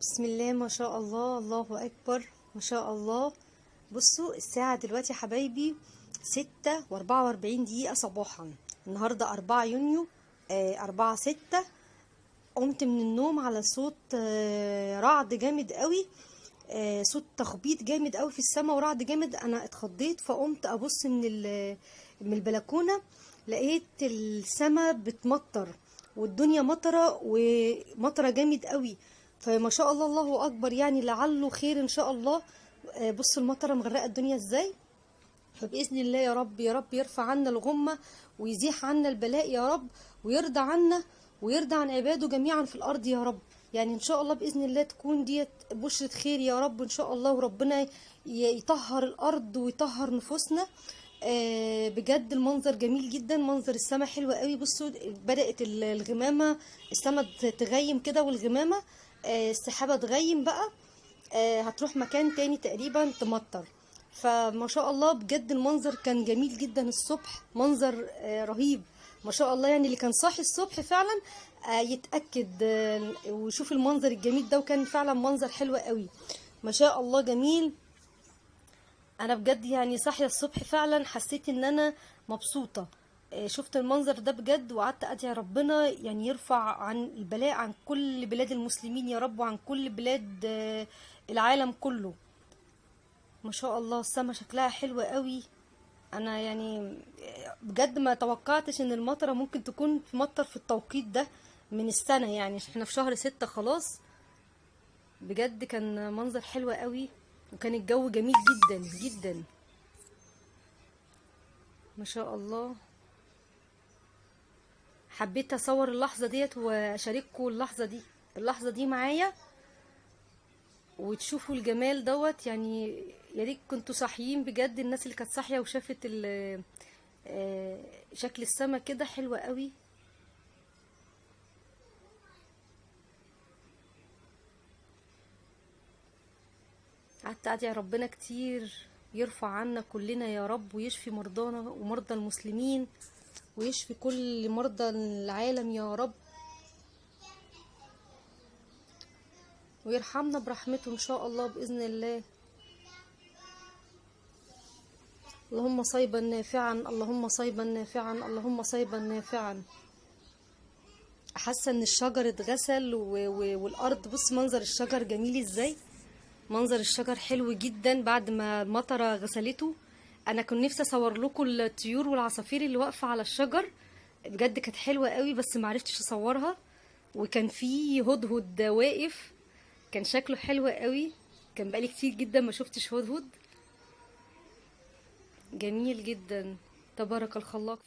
بسم الله ما شاء الله، الله أكبر ما شاء الله. بصوا الساعة دلوقتي يا حبايبي 6:44 صباحا. النهاردة 4 يونيو، 4/6. قمت من النوم على صوت رعد جامد قوي، صوت تخبيط جامد قوي في السماء ورعد جامد. انا اتخضيت فقمت ابص من البلكونة، لقيت السماء بتمطر والدنيا مطرة ومطرة جامد قوي. فما شاء الله الله اكبر، يعني لعله خير ان شاء الله. بصوا المطرة مغرقة الدنيا ازاي. فبإذن الله يا رب يا رب يرفع عنا الغمة ويزيح عنا البلاء يا رب، ويرضى عنا ويرضى عن عباده جميعا في الأرض يا رب. يعني إن شاء الله بإذن الله تكون ديت بشرة خير يا رب إن شاء الله، وربنا يطهر الأرض ويطهر نفوسنا. بجد المنظر جميل جدا، منظر السماء حلو قوي. بصوا بدأت الغمامة، السماء تغيم كده والغمامة السحابة تغيم بقى. هتروح مكان تاني تقريبا تمطر. فما شاء الله بجد المنظر كان جميل جدا الصبح، منظر رهيب ما شاء الله. يعني اللي كان صاحي الصبح فعلا يتأكد ويشوف المنظر الجميل ده، وكان فعلا منظر حلو قوي ما شاء الله جميل. انا بجد يعني صاحيه الصبح فعلا حسيت ان انا مبسوطه. شفت المنظر ده بجد وقعدت ادعي ربنا يعني يرفع عن البلاء عن كل بلاد المسلمين يا رب، وعن كل بلاد العالم كله. ما شاء الله السما شكلها حلو قوي. انا يعني بجد ما توقعتش ان المطره ممكن تكون مطر في التوقيت ده من السنه، يعني احنا في شهر 6 خلاص. بجد كان منظر حلو قوي، وكان الجو جميل جدا جدا ما شاء الله. حبيت اصور اللحظه ديت واشارككم اللحظه دي معايا، وتشوفوا الجمال دوت. يعني يا ريت كنتوا صاحيين بجد، الناس اللي كانت صاحيه وشافت شكل السما كده حلوة قوي. قعدت ادعي ربنا كتير يرفع عنا كلنا يا رب، ويشفي مرضانا ومرضى المسلمين، ويشفي كل مرضى العالم يا رب، ويرحمنا برحمته ان شاء الله باذن الله. اللهم صيبا نافعا، اللهم صيبا نافعا، اللهم صيبا نافعا. حاسه ان الشجر اتغسل والارض. بص منظر الشجر جميل ازاي، منظر الشجر حلو جدا بعد ما المطره غسلته. انا كنت نفسي اصور لكم الطيور والعصافير اللي واقفه على الشجر، بجد كانت حلوه قوي بس ما عرفتش اصورها. وكان في هدهد واقف، كان شكله حلو قوي. كان بقالي كتير جدا ما شفتش هدهد، جميل جدا. تبارك الخلاق.